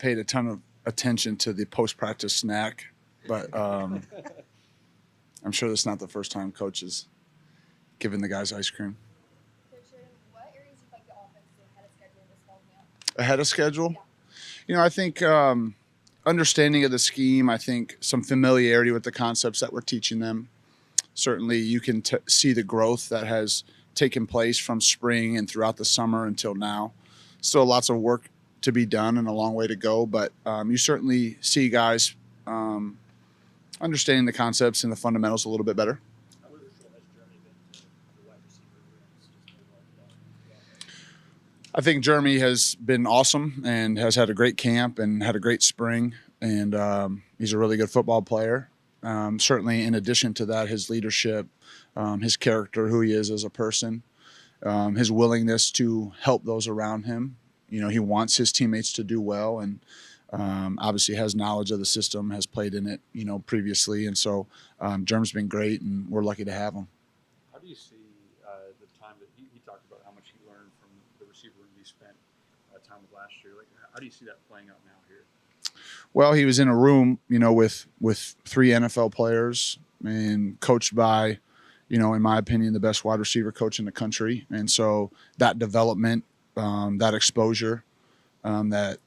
paid a ton of attention to the post-practice snack, but I'm sure that's not the first time Coach has given the guys ice cream. Coach Sheridan, what areas do you think the offense is ahead of schedule this fall camp? Ahead of schedule? Yeah. I think understanding of the scheme, I think some familiarity with the concepts that we're teaching them. Certainly you can see the growth that has taken place from spring and throughout the summer until now. Still lots of work to be done and a long way to go, but you certainly see guys understanding the concepts and the fundamentals a little bit better. How crucial has Germie been to the wide receiver rooms? I think Germie has been awesome and has had a great camp and had a great spring, and he's a really good football player. Certainly, in addition to that, his leadership, his character, who he is as a person, his willingness to help those around him. He wants his teammates to do well, and obviously has knowledge of the system, has played in it, previously. And so Germ's been great, and we're lucky to have him. How do you see the time that he talked about how much he learned from the receiver room he spent time with last year? Like, how do you see that playing out now here? Well, he was in a room, with 3 NFL players and coached by, in my opinion, the best wide receiver coach in the country. And so that development, that exposure, that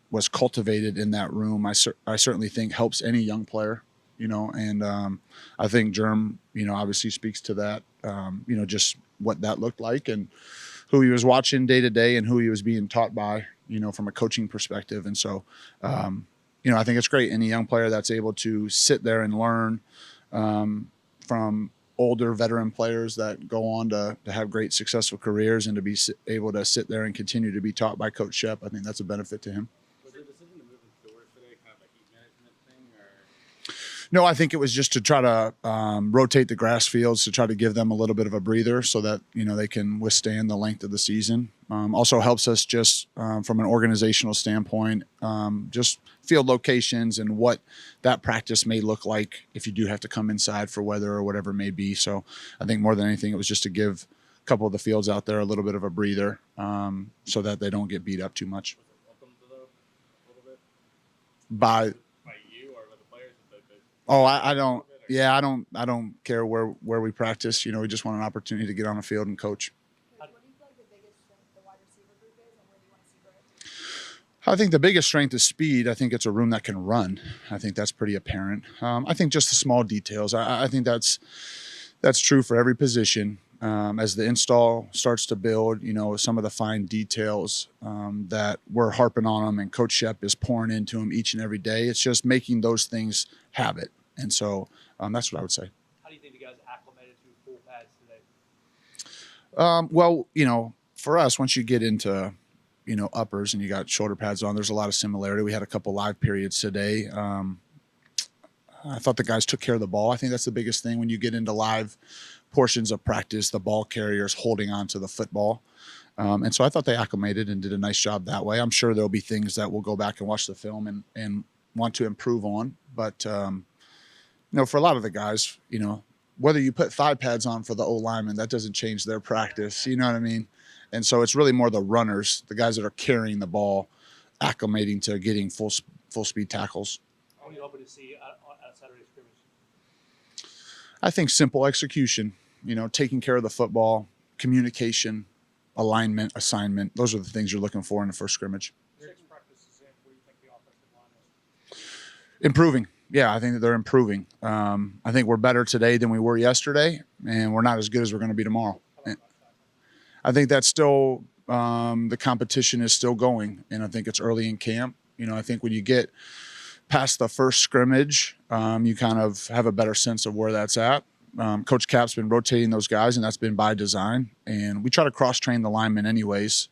was cultivated in that room, I certainly think helps any young player, and I think Germ, obviously speaks to that, just what that looked like and who he was watching day to day and who he was being taught by, from a coaching perspective. And so, I think it's great. Any young player that's able to sit there and learn from older veteran players that go on to have great successful careers and to be able to sit there and continue to be taught by Coach Shep, I think that's a benefit to him. Was the decision to move indoors today kind of a heat management thing, or? No, I think it was just to try to rotate the grass fields to try to give them a little bit of a breather so that, they can withstand the length of the season. Also helps us just from an organizational standpoint, just field locations and what that practice may look like if you do have to come inside for weather or whatever it may be. So I think more than anything, it was just to give a couple of the fields out there a little bit of a breather so that they don't get beat up too much. Was it welcome to though, a little bit? By You or by the players? Oh, I don't. Yeah, I don't care where we practice. We just want an opportunity to get on the field and coach. What do you feel like the biggest strength the wide receiver group is, and where do you want to see growth? I think the biggest strength is speed. I think it's a room that can run. I think that's pretty apparent. I think just the small details. I think that's true for every position. As the install starts to build, some of the fine details that we're harping on them and Coach Shep is pouring into them each and every day. It's just making those things habit. And so that's what I would say. How do you think the guys acclimated to full pads today? Well, for us, once you get into, uppers and you got shoulder pads on, there's a lot of similarity. We had a couple live periods today. I thought the guys took care of the ball. I think that's the biggest thing when you get into live portions of practice, the ball carriers holding on to the football. And so I thought they acclimated and did a nice job that way. I'm sure there'll be things that we'll go back and watch the film and want to improve on. But, for a lot of the guys, whether you put thigh pads on for the O-lineman, that doesn't change their practice. You know what I mean? And so it's really more the runners, the guys that are carrying the ball, acclimating to getting full speed tackles. What are you hoping to see at Saturday's scrimmage? I think simple execution, taking care of the football, communication, alignment, assignment. Those are the things you're looking for in the first scrimmage. 6 practices in, where do you think the offensive line is? Improving. Yeah, I think that they're improving. I think we're better today than we were yesterday, and we're not as good as we're going to be tomorrow. I think that's still the competition is still going, and I think it's early in camp. I think when you get past the first scrimmage, you kind of have a better sense of where that's at. Coach Cap's been rotating those guys, and that's been by design. And we try to cross-train the linemen anyways.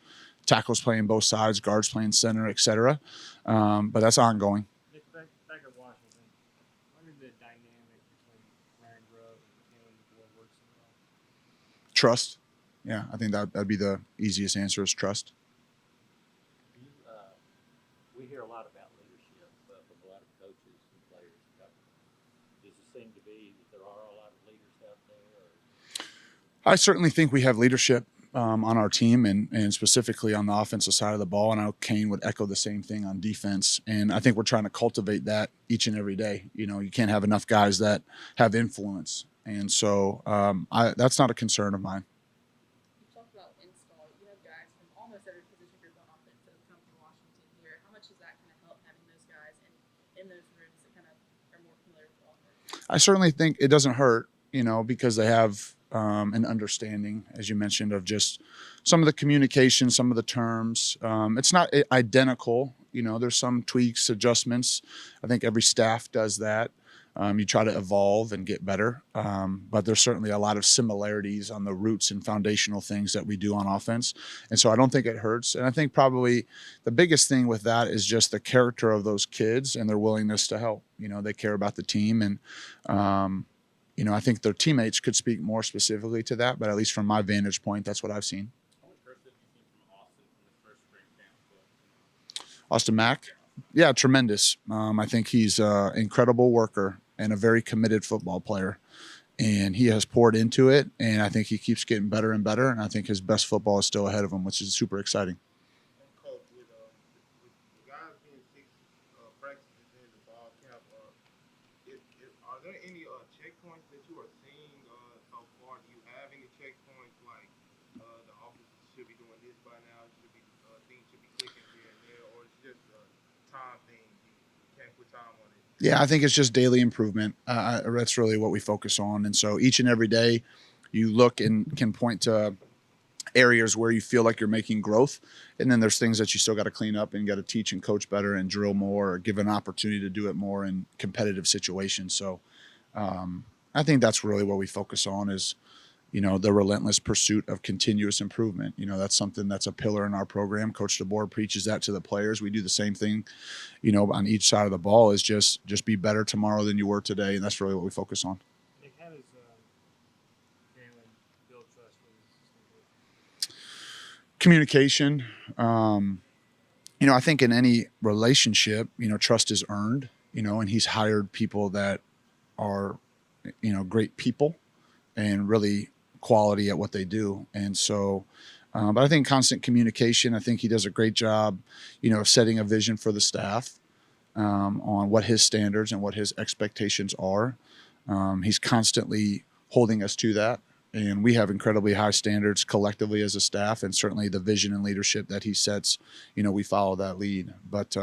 Tackles playing both sides, guards playing center, et cetera. But that's ongoing. Nick, back at Washington, what did the dynamic between Ryan Grove and Boyd work so well? Trust. Yeah, I think that'd be the easiest answer is trust. We hear a lot about leadership from a lot of coaches and players. Does it seem to be that there are a lot of leaders out there? Or? I certainly think we have leadership. on our team and specifically on the offensive side of the ball. And I know Kane would echo the same thing on defense. And I think we're trying to cultivate that each and every day. You know, you can't have enough guys that have influence. And so that's not a concern of mine. You talked about install. You have guys from almost every position group on offense that have come from Washington here. How much does that kind of help having those guys in those rooms that kind of are more familiar with offense? I certainly think it doesn't hurt, you know, because they have an understanding, as you mentioned, of just some of the communication, some of the terms. It's not identical. You know, there's some tweaks, adjustments. I think every staff does that. You try to evolve and get better. But there's certainly a lot of similarities on the roots and foundational things that we do on offense. And so I don't think it hurts. And I think probably the biggest thing with that is just the character of those kids and their willingness to help. You know, they care about the team. And, you know, I think their teammates could speak more specifically to that. But at least from my vantage point, that's what I've seen. How much growth have you seen from Austin from the first spring camp? Austin Mack? Yeah, tremendous. I think he's an incredible worker and a very committed football player. And he has poured into it, and I think he keeps getting better and better, and I think his best football is still ahead of him, which is super exciting. And Coach, with the guys being 6 practices in the ball camp, are there any checkpoints that you are seeing so far? Do you have any checkpoints like the officers should be doing this by now, things should be clicking here and there, or it's just a time thing? You can't put time on it. Yeah, I think it's just daily improvement. That's really what we focus on. And so each and every day you look and can point to areas where you feel like you're making growth. And then there's things that you still got to clean up and got to teach and coach better and drill more or give an opportunity to do it more in competitive situations. So I think that's really what we focus on is, you know, the relentless pursuit of continuous improvement. You know, that's something that's a pillar in our program. Coach DeBoer preaches that to the players. We do the same thing, you know, on each side of the ball is just be better tomorrow than you were today. And that's really what we focus on. Nick, how does Jalen build trust with his assistant coach? Communication. You know, I think in any relationship, you know, trust is earned, you know, and he's hired people that are, you know, great people and really quality at what they do. And so, but I think constant communication, I think he does a great job, you know, of setting a vision for the staff on what his standards and what his expectations are. He's constantly holding us to that. And we have incredibly high standards collectively as a staff, and certainly the vision and leadership that he sets, you know, we follow that lead. But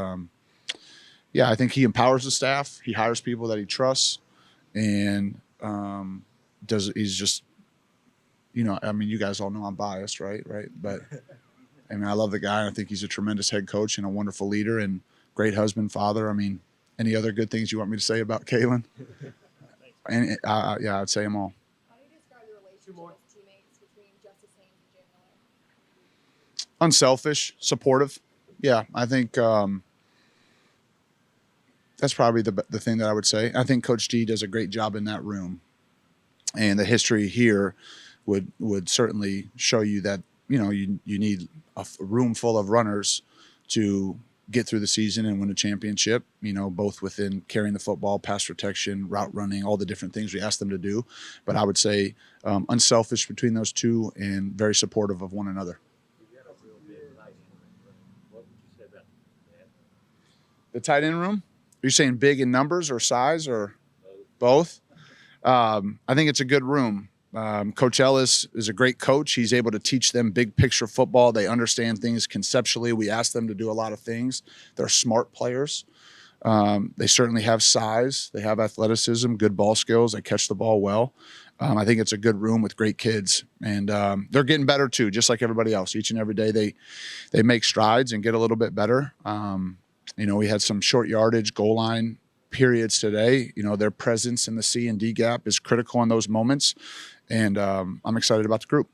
yeah, I think he empowers the staff. He hires people that he trusts and he's just, you know, I mean, you guys all know I'm biased, right? But I mean, I love the guy. I think he's a tremendous head coach and a wonderful leader and great husband, father. I mean, any other good things you want me to say about Kalen? And yeah, I'd say them all. How do you describe the relationship with teammates between Justice Haynes and Jay Miller? Unselfish, supportive. Yeah, I think that's probably the thing that I would say. I think Coach D does a great job in that room. And the history here would certainly show you that, you know, you need a room full of runners to get through the season and win a championship, you know, both within carrying the football, pass protection, route running, all the different things we ask them to do. But I would say unselfish between those two and very supportive of one another. You got a real big tight end room. What would you say about that? The tight end room? Are you saying big in numbers or size or both? I think it's a good room. Coach Ellis is a great coach. He's able to teach them big picture football. They understand things conceptually. We ask them to do a lot of things. They're smart players. They certainly have size. They have athleticism, good ball skills. They catch the ball well. I think it's a good room with great kids. And they're getting better too, just like everybody else. Each and every day they make strides and get a little bit better. You know, we had some short yardage goal line periods today. You know, their presence in the C and D gap is critical in those moments. And I'm excited about the group.